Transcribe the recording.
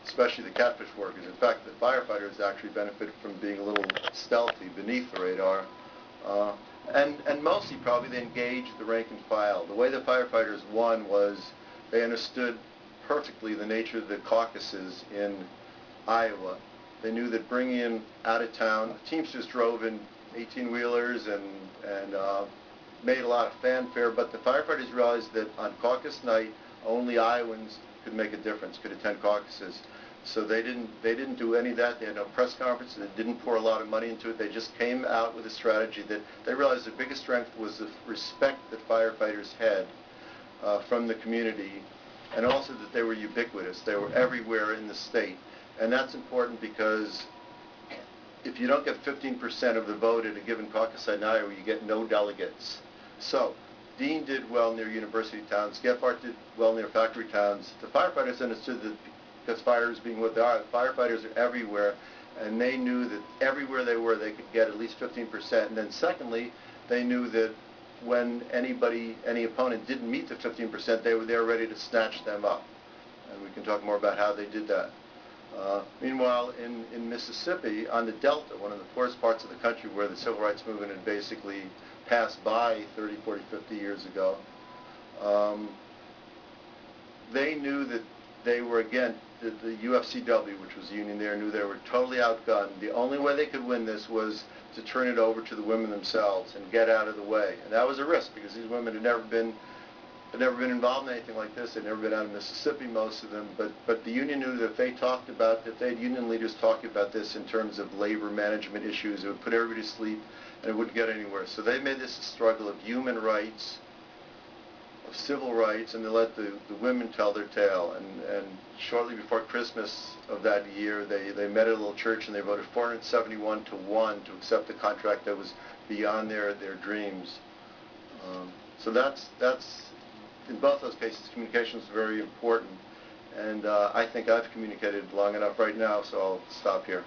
especially the catfish workers. In fact, the firefighters actually benefit from being a little stealthy beneath the radar. And mostly probably they engaged the rank and file. The way the firefighters won was they understood perfectly the nature of the caucuses in Iowa. They knew that bringing in out of town, teams just drove in 18-wheelers and made a lot of fanfare, but the firefighters realized that on caucus night only Iowans could make a difference, could attend caucuses. So they didn't do any of that. They had no press conferences. They didn't pour a lot of money into it. They just came out with a strategy that they realized the biggest strength was the respect that firefighters had from the community, and also that they were ubiquitous. They were everywhere in the state. And that's important because if you don't get 15% of the vote at a given caucus site in Iowa, you get no delegates. So Dine did well near university towns. Gephardt did well near factory towns. The firefighters understood that because fires being what they are, firefighters are everywhere, and they knew that everywhere they were, they could get at least 15%. And then secondly, they knew that when any opponent didn't meet the 15%, they were there ready to snatch them up. And we can talk more about how they did that. Meanwhile, in Mississippi, on the Delta, one of the poorest parts of the country where the civil rights movement had basically passed by 30, 40, 50 years ago, they knew that they were, again, the UFCW, which was the union there, knew they were totally outgunned. The only way they could win this was to turn it over to the women themselves and get out of the way. And that was a risk because these women had never been involved in anything like this. They'd never been out of Mississippi, most of them. But the union knew that if they had union leaders talking about this in terms of labor management issues, it would put everybody to sleep and it wouldn't get anywhere. So they made this a struggle of human rights, of civil rights, and they let the women tell their tale. And shortly before Christmas of that year, they met at a little church and they voted 471 to 1 to accept the contract that was beyond their dreams. So that's in both those cases, communication is very important. And I think I've communicated long enough right now, so I'll stop here.